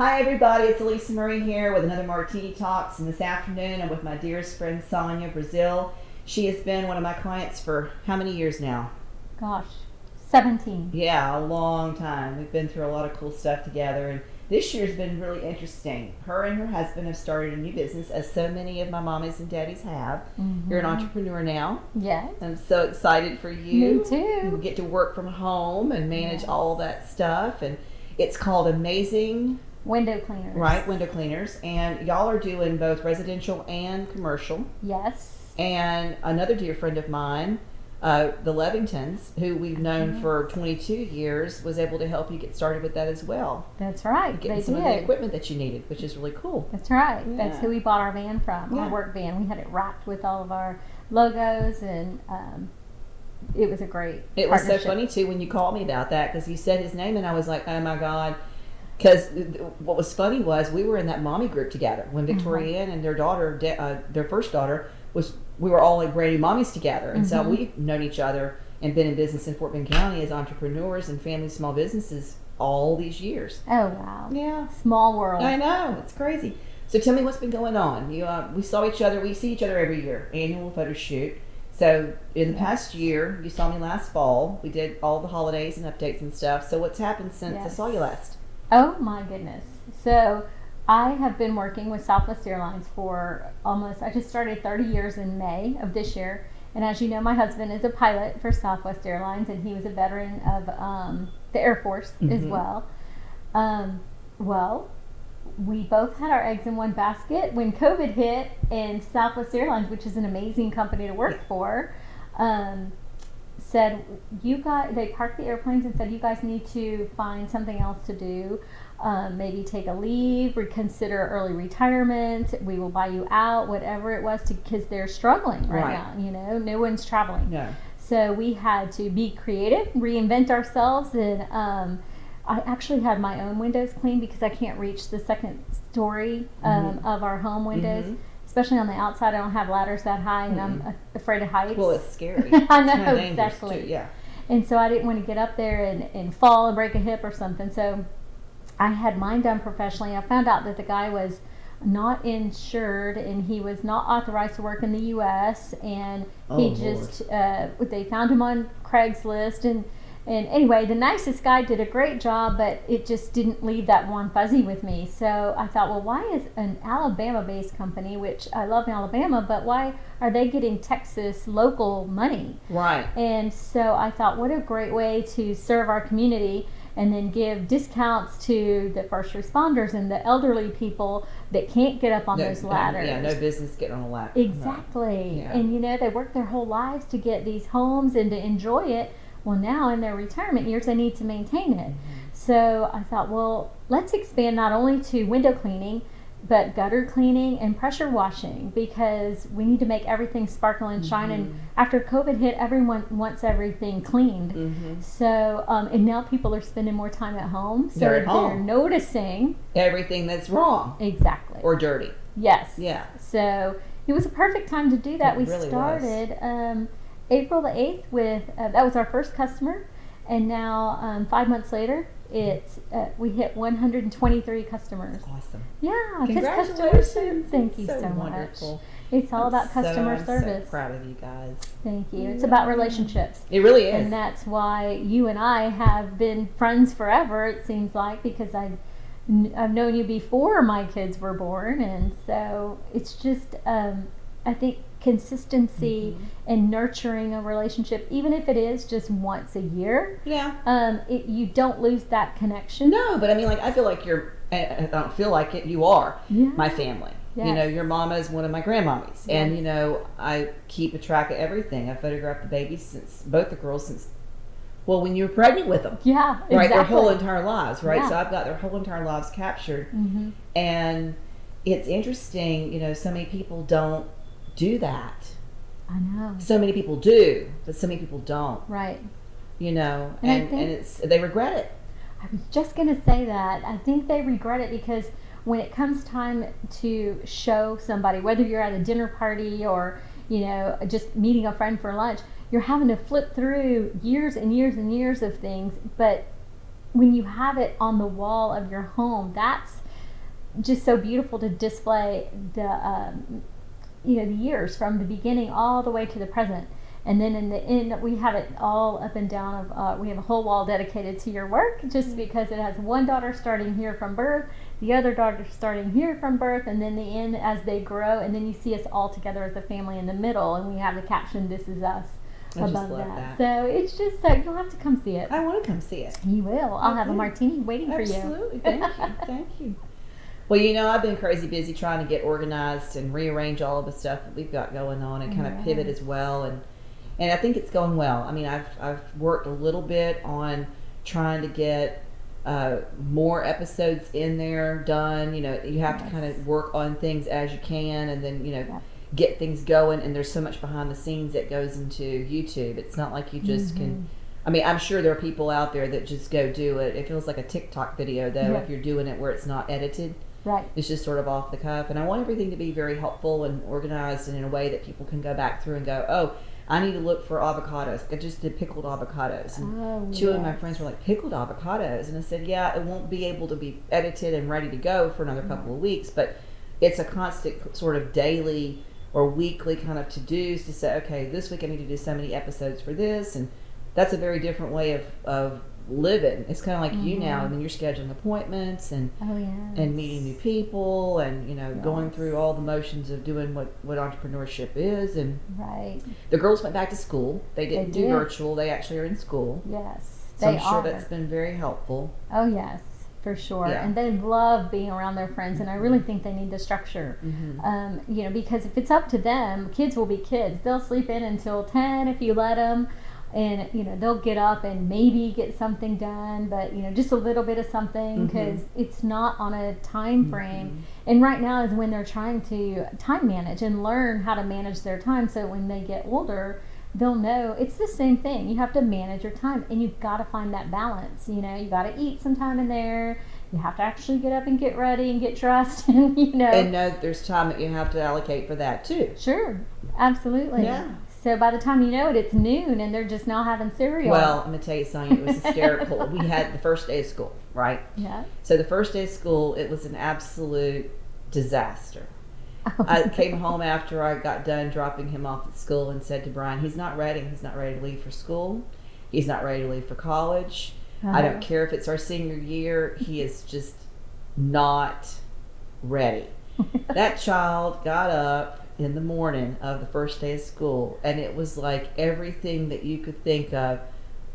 Hi everybody, it's Alisa Marie here with another Martini Talks, and this afternoon I'm with my dearest friend Sonya Brazeal. She has been one of my clients for how many years now? Gosh, 17. Yeah, a long time. We've been through a lot of cool stuff together, and this year's been really interesting. Her and her husband have started a new business, as so many of my mommies and daddies have. You're an entrepreneur now. Yes. I'm so excited for you. Me too. You get to work from home and manage all that stuff, and it's called Amazing Window cleaners. Right, window cleaners. And y'all are doing both residential and commercial. Yes. And another dear friend of mine, the Levingtons, who we've known for 22 years, was able to help you get started with that as well. That's right. Getting some of the equipment that you needed, which is really cool. That's right. Yeah. That's who we bought our van from, our work van. We had it wrapped with all of our logos, and it was a great It was so funny, too, when you called me about that, because you said his name, and I was like, oh, my God. Because what was funny was we were in that mommy group together when Victoria Ann and their daughter, their first daughter, we were all like brand new mommies together. And so we've known each other and been in business in Fort Bend County as entrepreneurs and family small businesses all these years. Oh, wow. Yeah. Small world. I know. It's crazy. So tell me what's been going on. We see each other every year, annual photo shoot. So in the past year, you saw me last fall. We did all the holidays and updates and stuff. So what's happened since I saw you last? Oh my goodness. So I have been working with Southwest Airlines for I just started 30 years in May of this year. And as you know, my husband is a pilot for Southwest Airlines, and he was a veteran of the Air Force as well. Well, we both had our eggs in one basket when COVID hit, and Southwest Airlines, which is an amazing company to work for, said, they parked the airplanes and said, you guys need to find something else to do. Maybe take a leave, reconsider early retirement. We will buy you out, whatever it was, because they're struggling right now. No one's traveling. No. So we had to be creative, reinvent ourselves, and I actually had my own windows cleaned because I can't reach the second story of our home windows. Especially on the outside, I don't have ladders that high, and I'm afraid of heights. Well, it's scary. I know, it's kind of exactly. Too, yeah. And so I didn't want to get up there and fall and break a hip or something. So I had mine done professionally. I found out that the guy was not insured, and he was not authorized to work in the U.S. And they found him on Craigslist, and anyway, the nicest guy did a great job, but it just didn't leave that warm fuzzy with me. So I thought, well, why is an Alabama-based company, which I love Alabama, but why are they getting Texas local money? Right. And so I thought, what a great way to serve our community and then give discounts to the first responders and the elderly people that can't get up on those ladders. No business getting on a ladder. Exactly. Yeah. And, they work their whole lives to get these homes and to enjoy it. Well, now in their retirement years, they need to maintain it. So I thought, well, let's expand not only to window cleaning, but gutter cleaning and pressure washing, because we need to make everything sparkle and shine. And after COVID hit, everyone wants everything cleaned. So, and now people are spending more time at home. So they're noticing everything that's wrong. Exactly. Or dirty. Yes. Yeah. So it was a perfect time to do that. We really started April the 8th with, that was our first customer, and now 5 months later, we hit 123 customers. That's awesome. Yeah. Congratulations. Thank you so wonderful. much. It's all about customer service. I'm so proud of you guys. Thank you. It's about relationships. It really is. And that's why you and I have been friends forever, it seems like, because I've known you before my kids were born, and so it's just, I think, consistency and nurturing a relationship, even if it is just once a year. Yeah. You don't lose that connection. No, but I mean, I feel like I don't feel like it. You are my family. Yes. Your mama is one of my grandmommies, and I keep a track of everything. I photographed the babies both the girls since when you were pregnant with them. Yeah, exactly. Right, their whole entire lives, right? Yeah. So I've got their whole entire lives captured, and it's interesting. So many people don't do that. I know. So many people do, but so many people don't. Right. And they regret it. I was just going to say that. I think they regret it because when it comes time to show somebody, whether you're at a dinner party or, just meeting a friend for lunch, you're having to flip through years and years and years of things. But when you have it on the wall of your home, just so beautiful to display the the years from the beginning all the way to the present. And then in the end, we have it all up and down of, we have a whole wall dedicated to your work, just because it has one daughter starting here from birth, the other daughter starting here from birth, and then the end as they grow. And then you see us all together as a family in the middle, and we have the caption, "This is us," above that. So it's just so, you'll have to come see it. I want to come see it. You will. I'll have a martini waiting for you. Absolutely. Thank you. Thank you. Well, I've been crazy busy trying to get organized and rearrange all of the stuff that we've got going on, and kind of pivot as well. And I think it's going well. I mean, I've worked a little bit on trying to get more episodes in there done. You have to kind of work on things as you can, and then get things going. And there's so much behind the scenes that goes into YouTube. It's not like you just can. I mean, I'm sure there are people out there that just go do it. It feels like a TikTok video, though, if you're doing it where it's not edited. Right. It's just sort of off the cuff. And I want everything to be very helpful and organized, and in a way that people can go back through and go, oh, I need to look for avocados. I just did pickled avocados. And two of my friends were like, pickled avocados? And I said, yeah, it won't be able to be edited and ready to go for another couple of weeks, but it's a constant sort of daily or weekly kind of to-dos to say, okay, this week I need to do so many episodes for this. And that's a very different way of living. It's kind of like you now. I mean, you're scheduling appointments and and meeting new people, and going through all the motions of doing what entrepreneurship is. And the girls went back to school. They didn't do virtual. They actually are in school. Yes, so I'm sure that's been very helpful. Oh yes, for sure. And they love being around their friends, and I really think they need the structure. Because if it's up to them, kids will be kids. They'll sleep in until 10 if you let them. And they'll get up and maybe get something done, but just a little bit of something, because it's not on a time frame. And right now is when they're trying to time manage and learn how to manage their time, so when they get older, they'll know it's the same thing. You have to manage your time, and you've got to find that balance. You got to eat some time in there. You have to actually get up and get ready and get dressed, and and know that there's time that you have to allocate for that too. Sure, absolutely. Yeah. So by the time you know it, it's noon, and they're just now having cereal. Well, I'm going to tell you, Sonya, it was hysterical. We had the first day of school, right? Yeah. So the first day of school, it was an absolute disaster. I came home after I got done dropping him off at school and said to Brian, he's not ready. He's not ready to leave for school. He's not ready to leave for college. I don't care if it's our senior year. He is just not ready. That child got up in the morning of the first day of school, and it was like everything that you could think of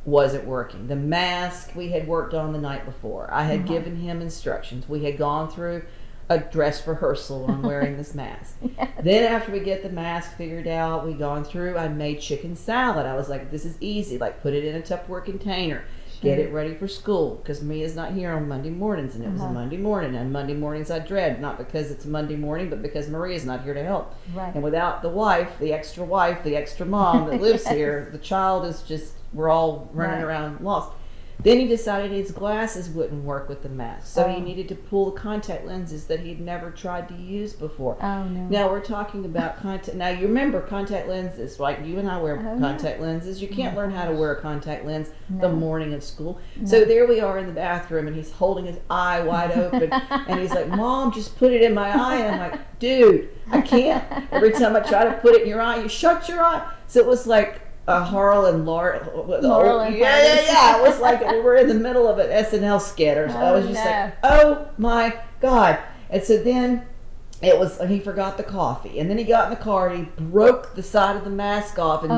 wasn't working. The mask we had worked on the night before. I had given him instructions. We had gone through a dress rehearsal on wearing this mask. Then after we get the mask figured out, I made chicken salad. I was like, this is easy. Like, put it in a Tupperware container. Get it ready for school, because Mia's not here on Monday mornings, and it was a Monday morning, and Monday mornings I dread, not because it's a Monday morning, but because Maria's not here to help. And without the extra mom that lives here, the child is just, we're all running around lost. Then he decided his glasses wouldn't work with the mask, so he needed to pull the contact lenses that he'd never tried to use before. Now we're talking about contact. Now you remember contact lenses, like you and I wear contact lenses. You can't learn how to wear a contact lens the morning of school. So there we are in the bathroom, and he's holding his eye wide open, and he's like, "Mom, just put it in my eye." And I'm like, "Dude, I can't." Every time I try to put it in your eye, you shut your eye. So it was like Laurel and yeah. It was like we were in the middle of an SNL skit, or I was just like, oh my God. And so then it was, he forgot the coffee, and then he got in the car and he broke the side of the mask off and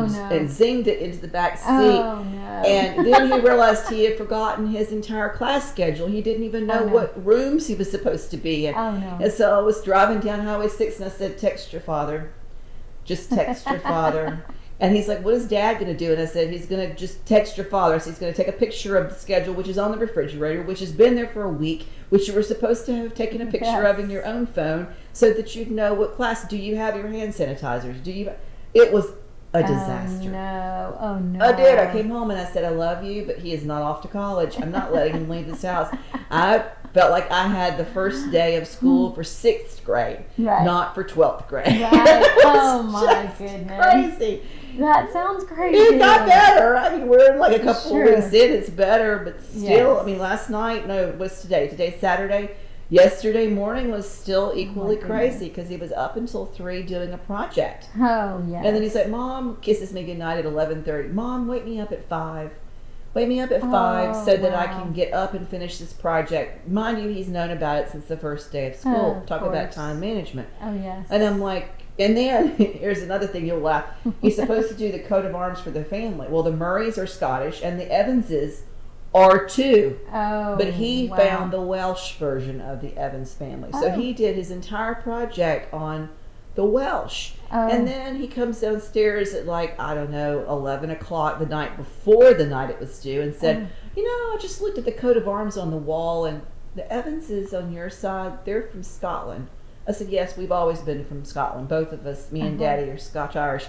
zinged it into the back seat. And then he realized he had forgotten his entire class schedule. He didn't even know what rooms he was supposed to be in. And so I was driving down Highway 6, and I said, text your father. Just text your father. And he's like, what is Dad going to do? And I said, he's going to just text your father. So he's going to take a picture of the schedule, which is on the refrigerator, which has been there for a week, which you were supposed to have taken a picture of in your own phone, so that you'd know what class. Do you have your hand sanitizers? It was a disaster. Oh no. I did. I came home and I said, I love you, but he is not off to college. I'm not letting him leave this house. I felt like I had the first day of school for 6th grade, not for 12th grade. Oh my goodness. Crazy. That sounds crazy. It got better. I mean, we're like a couple of weeks in. It's better, but still, I mean, last night, what's today? Today's Saturday. Yesterday morning was still equally goodness. crazy because he was up until 3 doing a project. Oh, yes. And then he's like, Mom, kisses me goodnight at 11:30. Mom, wake me up at 5. Wake me up at 5 so that I wow. can get up and finish this project. Mind you, he's known about it since the first day of school. Of Talk about course. time management. Oh, yes. And I'm like, and then here's another thing you'll laugh. He's supposed to do the coat of arms for the family. Well, the Murrays are Scottish and the Evanses are too. Oh, But he wow. found the Welsh version of the Evans family. So Oh. he did his entire project on the Welsh. Oh. And then he comes downstairs at like, I don't know, 11 o'clock the night before the night it was due and said, you know, I just looked at the coat of arms on the wall and the Evanses on your side, they're from Scotland. I said, yes, we've always been from Scotland. Both of us, me and Daddy, are Scotch-Irish.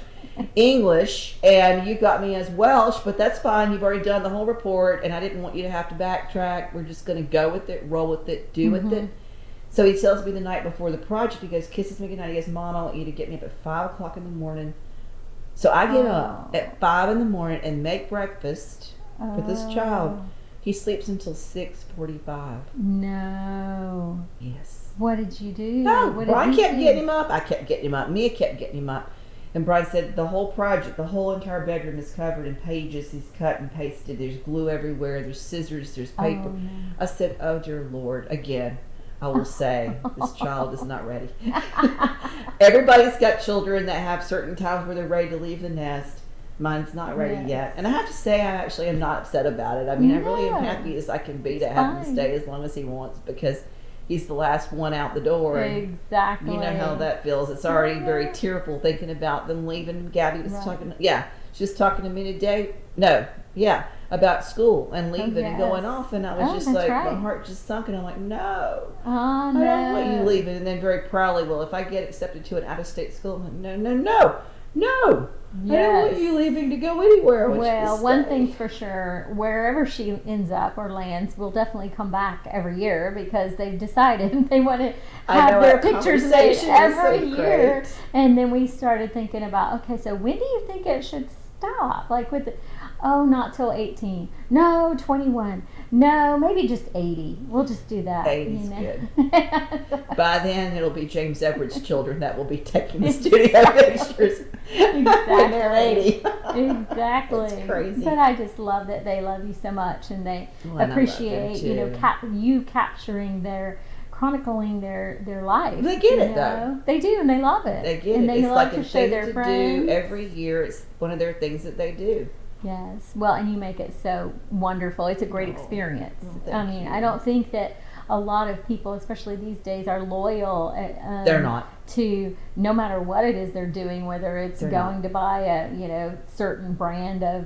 English, and you got me as Welsh, but that's fine. You've already done the whole report, and I didn't want you to have to backtrack. We're just going to go with it, roll with it, do with it. So he tells me the night before the project, he goes, kisses me goodnight. He goes, Mom, I want you to get me up at 5 o'clock in the morning. So I get up at 5 in the morning and make breakfast for this child. He sleeps until 6:45. No. Yes. What did you do? No, What did Brian he kept do? getting him up. I kept getting him up. Mia kept getting him up. And Brian said the whole project, the whole entire bedroom is covered in pages. He's cut and pasted. There's glue everywhere. There's scissors. There's paper. Oh, no. I said, oh, dear Lord. Again, I will say this child is not ready. Everybody's got children that have certain times where they're ready to leave the nest. Mine's not ready Yes. yet. And I have to say, I actually am not upset about it. I mean, I really am No. happy as I can be to It's have him fine. stay as long as he wants because he's the last one out the door. And Exactly. you know how that feels. It's already very Yeah. tearful thinking about them leaving. Gabby was Right. talking, she was talking to me today. About school and leaving and going yes. off. And I was Oh, just that's like, right. my heart just sunk. And I'm like, no, Oh, I no. don't want you leaving. And then very proudly, well, if I get accepted to an out-of-state school, I'm like, no. I don't want Yes. you leaving to go anywhere. I want you to Well, one stay. thing's for sure, wherever she ends up or lands, we'll definitely come back every year because they've decided they want to I have know, their our pictures made conversation was so every year. great. And then we started thinking about, okay, so when do you think it should stop? Like with, not till 18. No, 21. No, maybe just 80. We'll just do that. 80's good. By then, it'll be James Edwards' children that will be taking the studio pictures when they're 80. Exactly. It's crazy. But I just love that they love you so much and they Well, and I love them appreciate, too. you capturing chronicling their life. They get it, you though. know? They do, and they love it. They get and it. they It's love like to a show thing their to friends. do every year. It's one of their things that they do. Yes. Well, and you make it so wonderful. It's a great Oh, experience. well, I thank mean, you. I don't think that a lot of people, especially these days, are loyal. They're not. To no matter what it is they're doing, whether it's They're going not. to buy a certain brand of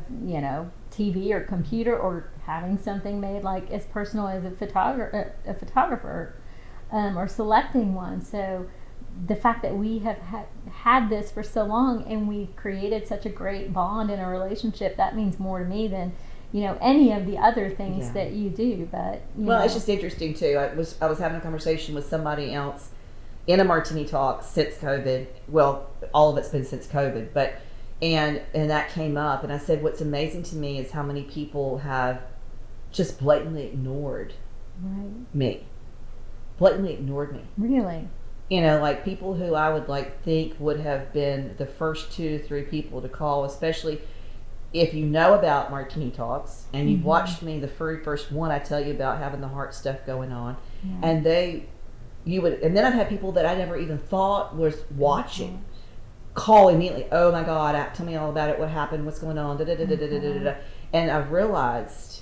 TV or computer, or having something made like as personal as a photographer, or selecting one. So the fact that we have had this for so long and we've created such a great bond in a relationship, that means more to me than any of the other things Yeah. that you do. But It's just interesting too. I was having a conversation with somebody else in a Martini Talk since COVID. Well, all of it's been since COVID, but and that came up, and I said, what's amazing to me is how many people have just blatantly ignored right, me. Blatantly ignored me. really, Like people who I would think would have been the first 2 to 3 people to call, especially if you know about Martini Talks and you've Mhm. watched me, the very first one I tell you about having the heart stuff going on, yeah. and and then I've had people that I never even thought was watching call immediately. Oh my God, tell me all about it. What happened? What's going on? Da, da, da, da, da, da, da, da. And I've realized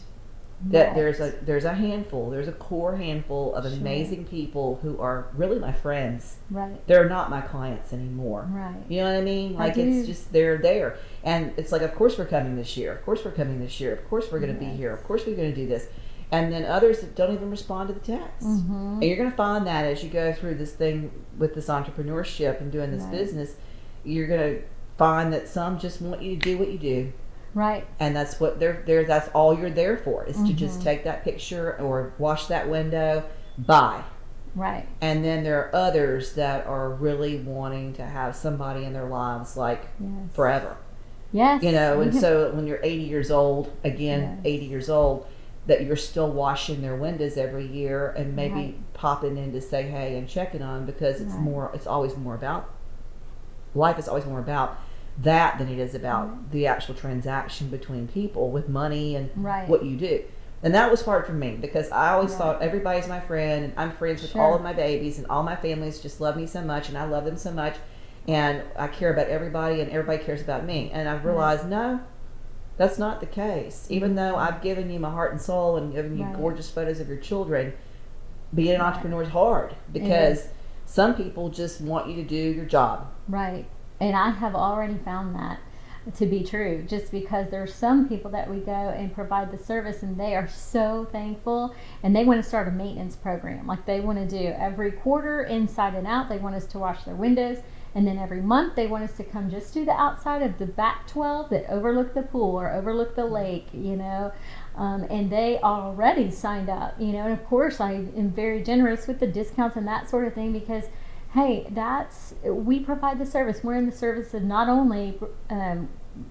that Right. there's a handful, there's a core handful of Sure. amazing people who are really my friends. Right, They're not my clients anymore. right. You know what I mean? I Like it's do. just they're there, and it's like, of course we're coming this year. Of course we're coming this year. Of course we're going to be Yes. here. Of course we're going to do this. And then others that don't even respond to the text. Mm-hmm. And you're going to find that as you go through this thing with this entrepreneurship and doing this Right. business, you're going to find that some just want you to do what you do. Right. And that's what they're there. That's all you're there for, is to just Mhm. take that picture or wash that window, buy. Right. And then there are others that are really wanting to have somebody in their lives like Yes. forever. Yes. And so when you're 80 years old, again, Yes. 80 years old, that you're still washing their windows every year and maybe Right. popping in to say hey and checking on, because it's Right. more, it's always more about, life is always more about that than it is about Right. the actual transaction between people with money and Right. what you do. And that was hard for me because I always Right. thought everybody's my friend and I'm friends with Sure. all of my babies and all my families just love me so much and I love them so much and I care about everybody and everybody cares about me. And I've realized no, that's not the case. Even though I've given you my heart and soul and given you Right. gorgeous photos of your children, being an Right. entrepreneur is hard because some people just want you to do your job. Right. And I have already found that to be true, just because there are some people that we go and provide the service and they are so thankful and they want to start a maintenance program. Like they want to do every quarter inside and out. They want us to wash their windows. And then every month they want us to come just do the outside of the back 12 that overlook the pool or overlook the lake, you know. And they already signed up, you know. And of course I am very generous with the discounts and that sort of thing because hey, we provide the service. We're in the service of not only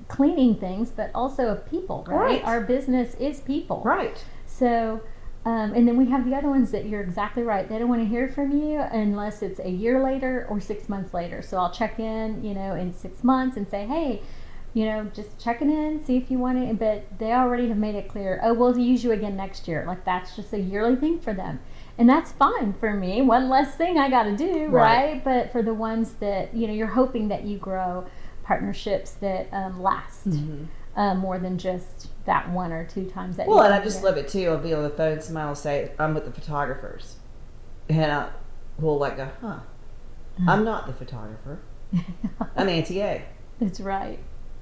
cleaning things, but also of people, right? Right. Our business is people. Right. So, and then we have the other ones that you're exactly right. They don't want to hear from you unless it's a year later or 6 months later. So I'll check in, you know, in 6 months and say, hey, you know, just checking in, see if you want it. But they already have made it clear, oh, we'll use you again next year. Like that's just a yearly thing for them. And that's fine for me. One less thing I got to do, right? But for the ones that, you know, you're hoping that you grow partnerships that last more than just that 1 or 2 times that Well, and I just love it too. I'll be on the phone, somebody will say, I'm with the photographers. And I will like go, I'm not the photographer. I'm Auntie A. That's right.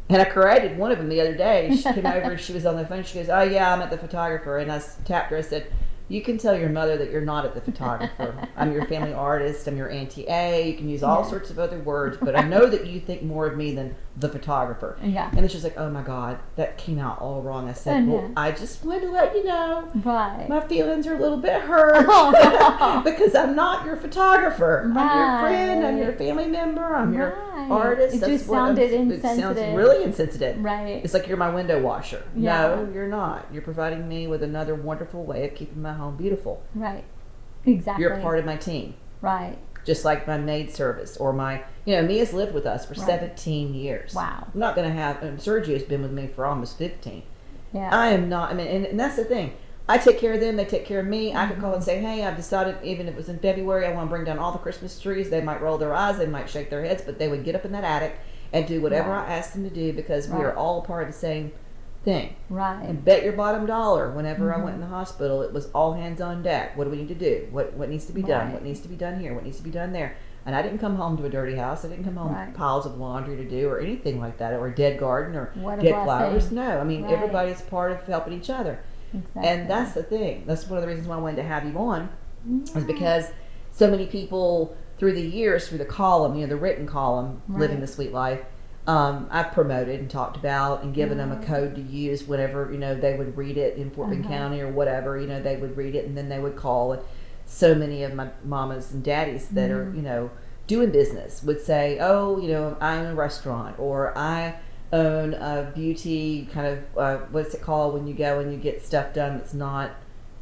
And I corrected one of them the other day. She came over and she was on the phone. She goes, oh yeah, I'm at the photographer. And I tapped her. I said, you can tell your mother that you're not at the photographer. I'm your family artist. I'm your Auntie A. You can use all sorts of other words, but I know that you think more of me than the photographer. Yeah. And then she's like, oh my God, that came out all wrong. I said, well, I just wanted to let you know right. my feelings are a little bit hurt because I'm not your photographer. Right. I'm your friend. I'm your family member. I'm your artist. It That's just what sounded It insensitive. sounds really insensitive. Right. It's like you're my window washer. Yeah. No, you're not. You're providing me with another wonderful way of keeping my home beautiful. Right. Exactly. You're a part of my team. Right. Just like my maid service or my, you know, Mia's lived with us for 17 years. Wow. I'm not going to have, Sergio's been with me for almost 15. Yeah. I am not, I mean, and that's the thing. I take care of them, they take care of me. I could call and say, hey, I've decided, even if it was in February, I want to bring down all the Christmas trees. They might roll their eyes, they might shake their heads, but they would get up in that attic and do whatever I asked them to do because we are all part of the same thing. Right. And bet your bottom dollar, whenever I went in the hospital, it was all hands on deck. What do we need to do? What needs to be done? What needs to be done here? What needs to be done there? And I didn't come home to a dirty house. I didn't come home with piles of laundry to do or anything like that, or a dead garden or dead flowers. No, I mean, everybody's part of helping each other. Exactly. And that's the thing. That's one of the reasons why I wanted to have you on, was because so many people through the years, through the column, you know, the written column, Living the Sweet Life, I've promoted and talked about and given them a code to use whenever, you know, they would read it in Fort Bend County or whatever, you know, they would read it and then they would call. And so many of my mamas and daddies that are, you know, doing business would say, oh, you know, I own a restaurant, or I own a beauty kind of, what's it called when you go and you get stuff done that's not,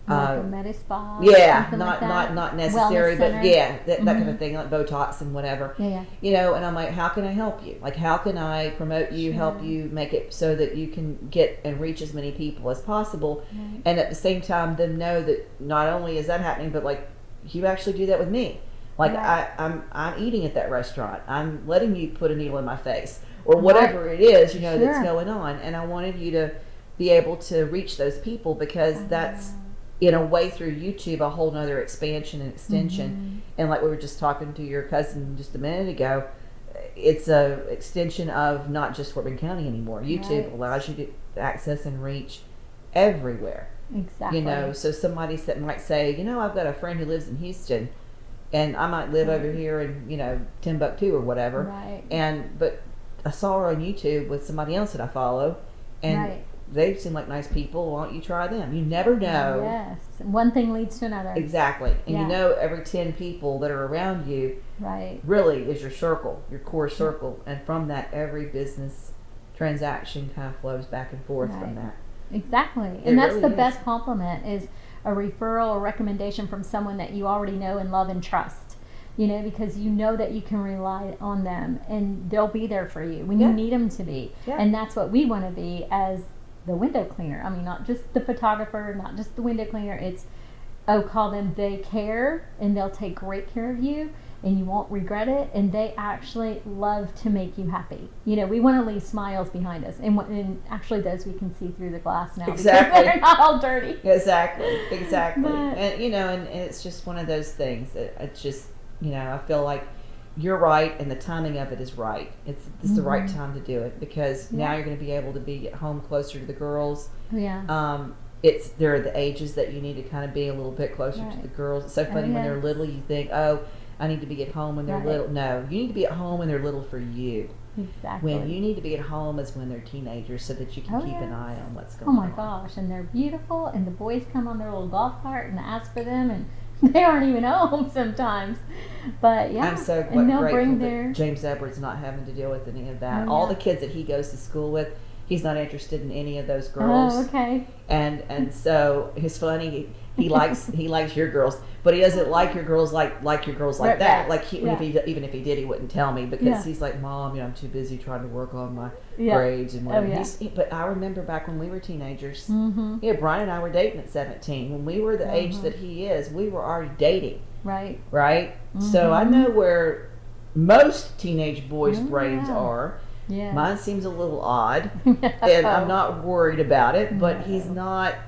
like a med spa, not like not necessary, but that kind of thing, like Botox and whatever. Yeah. You know, and I'm like, how can I help you? Like, how can I promote you, help you, make it so that you can get and reach as many people as possible, and at the same time, them know that not only is that happening, but like, you actually do that with me. Like, I'm eating at that restaurant. I'm letting you put a needle in my face, or whatever it is, you know, that's going on, and I wanted you to be able to reach those people because that's, in a way, through YouTube, a whole nother expansion and extension. And like we were just talking to your cousin just a minute ago, it's a extension of not just Fort Bend County anymore. YouTube allows you to access and reach everywhere. Exactly. You know, so somebody might say, you know, I've got a friend who lives in Houston, and I might live over here in, you know, Timbuktu or whatever. Right. But I saw her on YouTube with somebody else that I follow, and they seem like nice people. Why don't you try them? You never know. Yes. One thing leads to another. Exactly. And you know, every 10 people that are around you really is your circle, your core circle. And from that, every business transaction kind of flows back and forth from that. Exactly. It And that's really the is. best compliment is a referral or recommendation from someone that you already know and love and trust. You know, because you know that you can rely on them and they'll be there for you when you Yeah. need them to be. Yeah. And that's what we want to be as the window cleaner. I mean, not just the photographer, not just the window cleaner. It's, call them they care and they'll take great care of you and you won't regret it, and they actually love to make you happy. You know, we want to leave smiles behind us, and actually those we can see through the glass now Exactly. because they're not all dirty. Exactly. But- And you know, and it's just one of those things that it's just, you know, I feel like you're right, and the timing of it is right. It's the right time to do it, because now Yeah. you're going to be able to be at home closer to the girls. Yeah. They're the ages that you need to kind of be a little bit closer to Right. the girls. It's so funny when they're yes. little, you think, oh, I need to be at home when they're Right. little. No, you need to be at home when they're little for you. Exactly. When you need to be at home is when they're teenagers, so that you can Oh, keep an yes. eye on what's Oh going my on. gosh, and they're beautiful, and the boys come on their little golf cart and ask for them, and they aren't even home sometimes. But yeah, I'm so and they'll grateful bring that their James Edwards not having to deal with any of that. Oh, All yeah. the kids that he goes to school with, he's not interested in any of those girls. Oh, okay. And so it's funny. He likes your girls, but he doesn't like your girls like your girls like Right, that. right. Like Yeah. even if he did, he wouldn't tell me, because Yeah. he's like, Mom, you know, I'm too busy trying to work on my Yeah. grades and whatever. Oh, yeah. But I remember back when we were teenagers. Mm-hmm. Yeah, Brian and I were dating at 17. When we were the age that he is, we were already dating, Right. right? So I know where most teenage boys' Oh, brains yeah. are. Yeah. Mine seems a little odd, and I'm not worried about it. But No.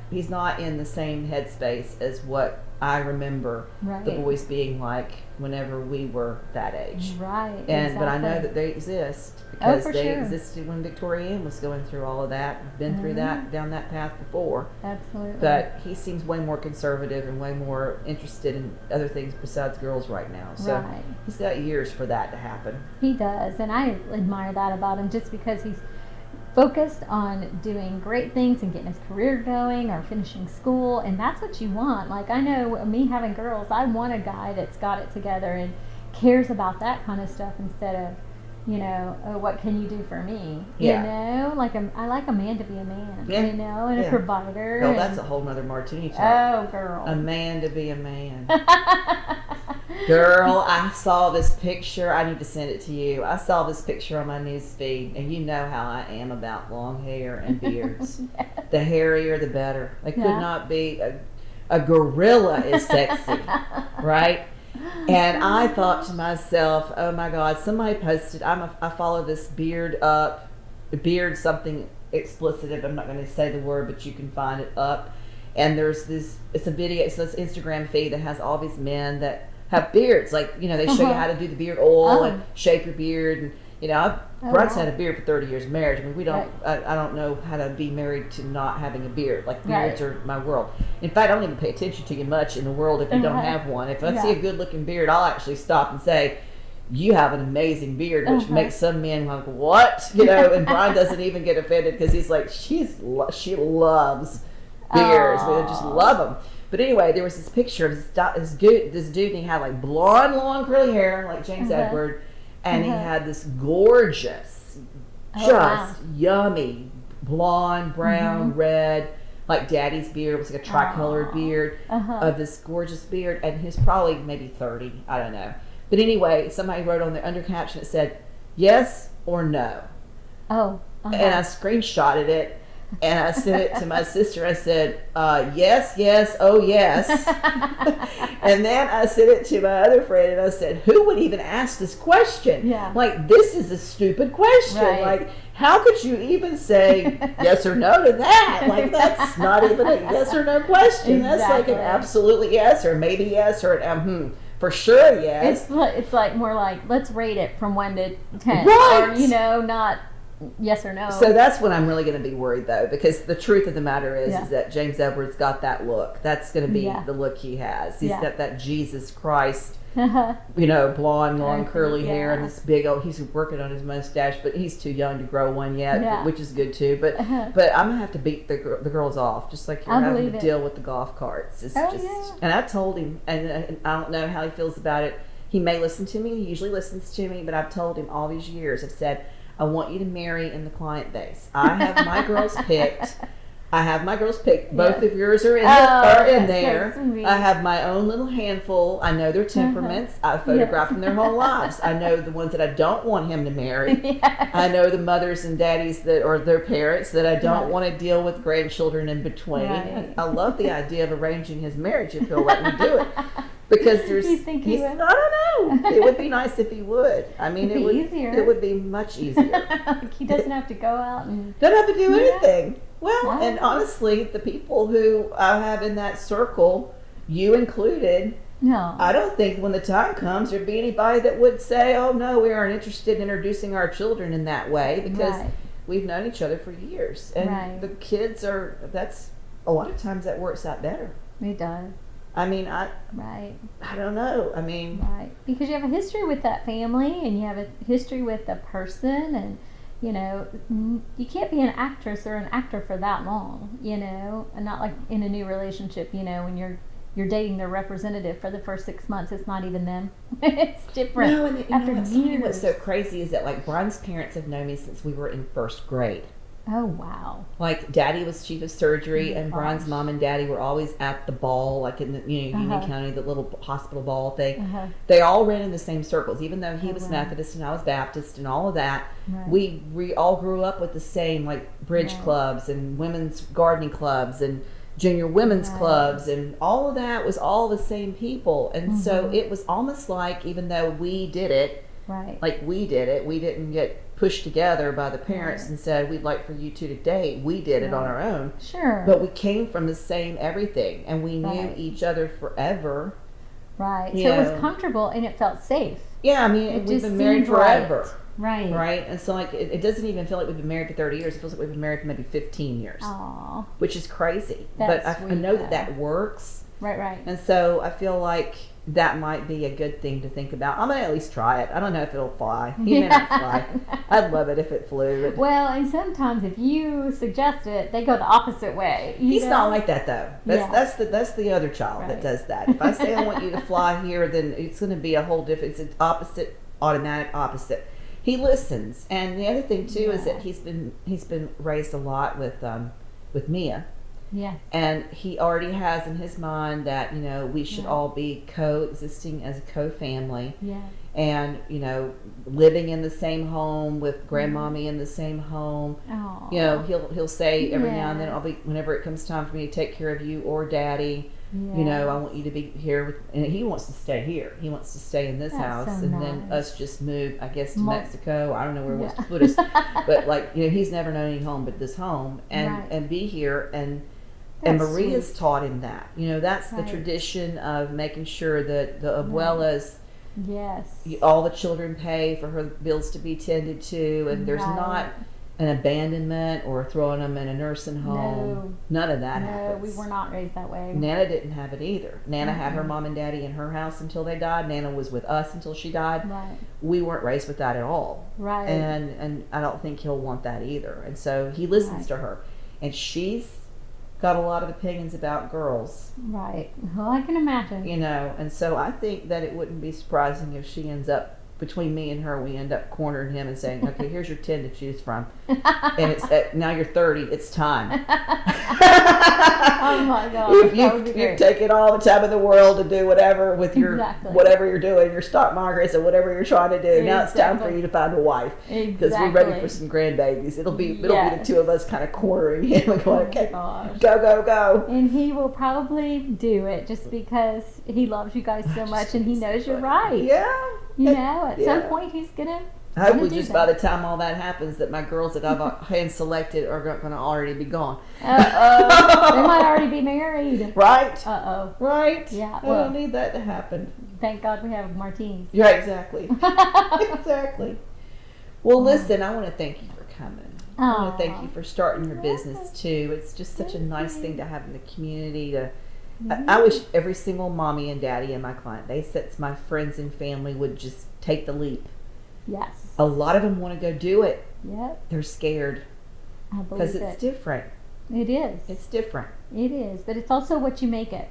he's not in the same headspace as what I remember Right. the boys being like whenever we were that age. Right. And but I know exactly. that they exist because for they sure. existed when Victoria Ann was going through all of that. I've been through that, down that path before. Absolutely. But he seems way more conservative and way more interested in other things besides girls right now. So Right. he's got years for that to happen. He does, and I admire that about him, just because he's focused on doing great things and getting his career going or finishing school, and that's what you want. Like, I know me having girls, I want a guy that's got it together and cares about that kind of stuff instead of, you know, oh, what can you do for me? Yeah. You know, like I like a man to be a man, Yeah. you know, and Yeah. a provider. Oh, and- that's a whole nother Martini Talk. oh, girl. A man to be a man. Girl, I saw this picture. I need to send it to you. I saw this picture on my news feed, and you know how I am about long hair and beards. The hairier, the better. They could Yeah. not be. A gorilla is sexy, right? And I thought to myself, oh my God, somebody posted, I follow this beard something explicit. I'm not going to say the word, but you can find it up. And there's it's a video, it's this Instagram feed that has all these men that have beards. Like, you know, they show you how to do the beard oil and shape your beard. And, you know, Bryce had a beard for 30 years of marriage. I mean, we don't, I don't know how to be married to not having a beard. Like, beards are my world. In fact, I don't even pay attention to you much in the world if you don't have one. If I see a good looking beard, I'll actually stop and say, you have an amazing beard, which makes some men like, what? You know, and Brian doesn't even get offended because he's like, she loves beards. I just love them. But anyway, there was this picture of this dude, and he had like blonde, long, curly hair, like James Edward, and he had this gorgeous, yummy, blonde, brown, red, like daddy's beard. It was like a tricolored beard of this gorgeous beard, and he's probably maybe 30, I don't know. But anyway, somebody wrote on the under caption, it said, yes or no. Oh. And I screenshotted it. And I sent it to my sister. I said, yes, oh yes. And then I sent it to my other friend and I said, who would even ask this question? Yeah. Like, this is a stupid question. Right. Like, how could you even say yes or no to that? Like, that's not even a yes or no question. That's like an absolutely yes or maybe yes or an for sure yes. It's like more like, let's rate it from 1 to 10. Right. Or, you know, not yes or no. So that's when I'm really going to be worried, though, because the truth of the matter is that James Edwards got that look. That's going to be the look he has. He's got that Jesus Christ, you know, blonde, long, curly hair, and this big old. He's working on his mustache, but he's too young to grow one yet, which is good too. But I'm gonna have to beat the girls off, just like you're having to deal with the golf carts. It's and I told him, and I don't know how he feels about it. He may listen to me. He usually listens to me, but I've told him all these years. I've said, I want you to marry in the client base. I have my girls picked. I have my girls picked. Both Yes. of yours are in, That's there. so sweet. I have my own little handful. I know their temperaments. I've photographed them their whole lives. I know the ones that I don't want him to marry. Yes. I know the mothers and daddies that, or their parents, that I don't Right. want to deal with grandchildren in between. Right. I love the idea of arranging his marriage if he'll let me do it. Because there's, You think he would? I don't know. It would be nice if he would. I mean, It'd it be would. easier. It would be much easier. Like he doesn't have to go out and. Don't have to do Yeah. anything. Well, Wow. and honestly, the people who I have in that circle, you included, No. I don't think when the time comes there'd be anybody that would say, "Oh no, we aren't interested in introducing our children in that way," because Right. we've known each other for years, and Right. the kids are. That's a lot of times that works out better. It does. I mean, Right. I don't know. I mean, Right. Because you have a history with that family and you have a history with the person, and you know, you can't be an actress or an actor for that long, you know, and not like in a new relationship, you know, when you're dating their representative for the first 6 months, it's not even them. It's different. no, and you after know what's funny, years. what's so crazy is that like Brian's parents have known me since we were in first grade. Oh wow. Like Daddy was chief of surgery, Oh, and gosh. Brian's mom and Daddy were always at the ball, like in the Union Uh-huh. County, the little hospital ball thing. Uh-huh. They all ran in the same circles, even though he Oh, was wow. Methodist and I was Baptist and all of that. Right. We all grew up with the same like bridge Right. clubs and women's gardening clubs and junior women's Right. clubs, and all of that was all the same people. And so Mhm. it was almost like, even though we did it, Right. like we did it, we didn't get pushed together by the parents Right. and said, "We'd like for you two to date." We did it on Right. our own. Sure. But we came from the same everything, and we knew Right. each other forever. right. So you it was know. comfortable and it felt safe. Yeah, I mean, It we've just been married seemed right. forever, Right. right? And so, like, it doesn't even feel like we've been married for 30 years. It feels like we've been married for maybe 15 years, Aw. which is crazy. That's but I sweet, know that though. that works, Right. Right. and so I feel like that might be a good thing to think about. I'm gonna at least try it. I don't know if it'll fly. He may not fly. I'd love it if it flew. But Well, and sometimes if you suggest it, they go the opposite way. you he's know? not like that though. Yeah. That's the other child that Right. does that. If I say I want you to fly here, then it's going to be a whole different. It's an opposite, automatic opposite. He listens, and the other thing too is Yeah. that he's been raised a lot with Mia, Yes. and he already has in his mind that we should Yeah. all be coexisting as a co-family. Yes. And living in the same home with grandmommy in the same home. Oh. He'll say every now and then, Yeah. whenever it comes time for me to take care of you or Daddy, Yeah. I want you to be here and he wants to stay here. He wants to stay in this That's house, so and then nice. us just move, I guess, to Mo- Mexico. I don't know where he wants Yeah. to put us, but he's never known any home but this home, and Right. and be here. And That's Maria's sweet. taught him that. That's the Right. tradition of making sure that the abuelas, Yes. all the children pay for her bills to be tended to, and there's Right. not an abandonment or throwing them in a nursing home. None of that No, happens. we were not raised that way. Nana didn't have it either. Nana had her Mm-mm. mom and daddy in her house until they died. Nana was with us until she died. Right. We weren't raised with that at all. Right. And I don't think he'll want that either. And so he listens Right. to her. And she's got a lot of opinions about girls, Right. Well, I can imagine. and so I think that it wouldn't be surprising if she ends up, between me and her, we end up cornering him and saying, "Okay, here's your 10 to choose from, and it's now you're 30. It's time." Oh my God. That would be You've great. taken all the time in the world to do whatever with your Exactly. whatever you're doing, your stock markets or whatever you're trying to do. Now it's time for Exactly. you to find a wife because we're ready for some grandbabies. It'll be the Yes. two of us kind of cornering him and going, "Okay, Gosh. go, go, go." And he will probably do it just because he loves you guys so much and he knows you're right. Yeah. At some Yeah. point he's gonna. Hopefully, do just that. by the time all that happens, that my girls that I've hand selected are going to already be gone. They might already be married. Right? Right? Yeah, I well- don't need that to happen. Thank God we have martinis. Yeah, exactly. Exactly. Well, listen, I want to thank you for coming. I want to thank Aw. you for starting your business too. It's just such a nice thing to have in the community. I wish every single mommy and daddy in my client base, that's my friends and family, would just take the leap. Yes. A lot of them want to go do it. Yep. They're scared I because believe it's it. different. It is. It's different. It is, but it's also what you make it.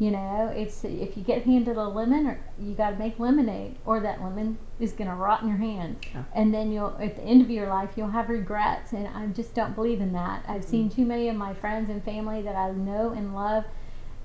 You know, it's if you get handed a lemon, or you got to make lemonade, or that lemon is going to rot in your hand, and then you'll at the end of your life you'll have regrets. And I just don't believe in that. I've seen too many of my friends and family that I know and love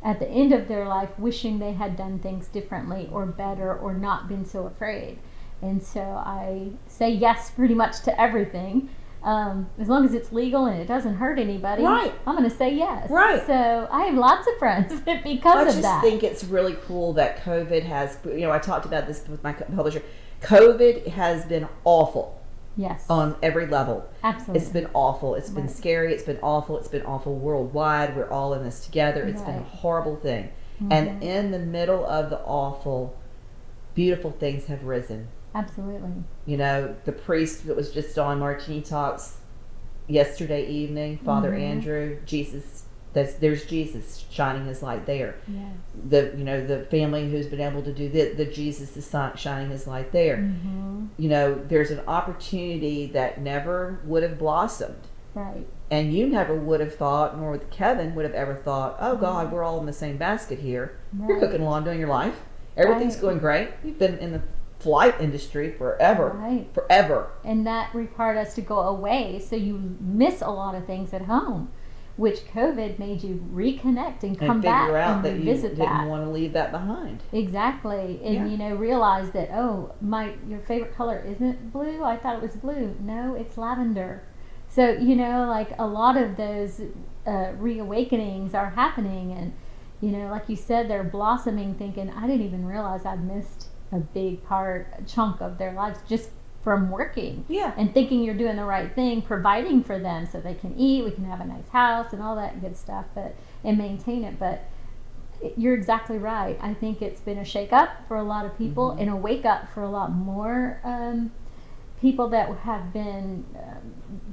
at the end of their life wishing they had done things differently or better or not been so afraid. And so I say yes pretty much to everything. As long as it's legal and it doesn't hurt anybody, right, I'm going to say yes. Right. So I have lots of friends because of that. I just think it's really cool that COVID has, I talked about this with my publisher. COVID has been awful. Yes. On every level. Absolutely. It's been awful. It's been scary. It's been awful. It's been awful worldwide. We're all in this together. It's been a horrible thing. And in the middle of the awful, beautiful things have risen. Absolutely. The priest that was just on Martini Talks yesterday evening, Father Andrew, Jesus, there's Jesus shining his light there. Yes. The family who's been able to do the Jesus is shining his light there. There's an opportunity that never would have blossomed. Right. And you never would have thought, nor Kevin would have ever thought, oh God, we're all in the same basket here. Right. You're cooking along, doing your life. Everything's going great. You've been in the flight industry forever. Right. Forever. And that required us to go away, so you miss a lot of things at home, which COVID made you reconnect and come back and that revisit you didn't want to leave that behind. Exactly. And realize that, your favorite color isn't blue. I thought it was blue. No, it's lavender. So like a lot of those reawakenings are happening, and like you said, they're blossoming, thinking, I didn't even realize I'd missed a big chunk of their lives just from working. Yeah. And thinking you're doing the right thing, providing for them so they can eat, we can have a nice house and all that good stuff, and maintain it. But you're exactly right. I think it's been a shake up for a lot of people, and a wake up for a lot more people that have been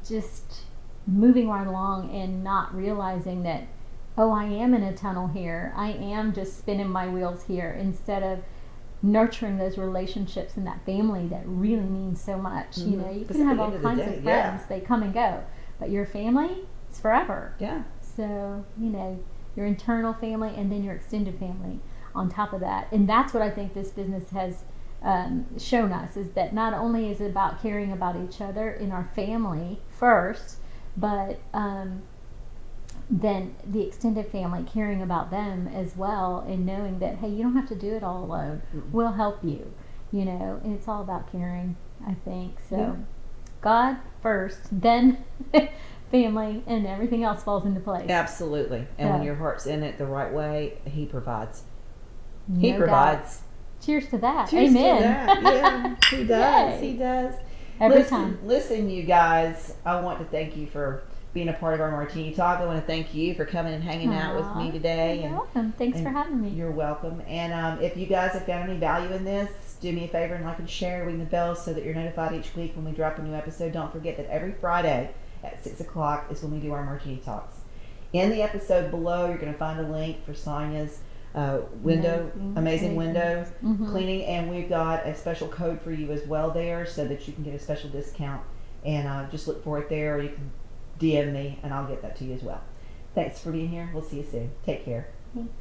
just moving right along and not realizing that, I am in a tunnel here. I am just spinning my wheels here, instead of nurturing those relationships and that family that really means so much. You can have all kinds of friends, they come and go, but your family is forever. Yeah. So your internal family and then your extended family on top of that. And that's what I think this business has shown us, is that not only is it about caring about each other in our family first, but then the extended family, caring about them as well, and knowing that, hey, you don't have to do it all alone. We'll help you, and it's all about caring, I think. So God first, then family, and everything else falls into place. Absolutely. And when your heart's in it the right way, He provides. He No provides. doubt. Cheers to that. Cheers Amen. to that. Yeah, He does. Yay. He does. Every time. Listen, you guys, I want to thank you for being a part of our Martini Talk. I want to thank you for coming and hanging out with me today. You're welcome. Thanks for having me. You're welcome. And if you guys have found any value in this, do me a favor and like and share, ring the bell so that you're notified each week when we drop a new episode. Don't forget that every Friday at 6 o'clock is when we do our Martini Talks. In the episode below, you're going to find a link for Sonya's amazing window cleaning, and we've got a special code for you as well there, so that you can get a special discount. And just look for it there, or you can DM me and I'll get that to you as well. Thanks for being here. We'll see you soon. Take care. Thanks.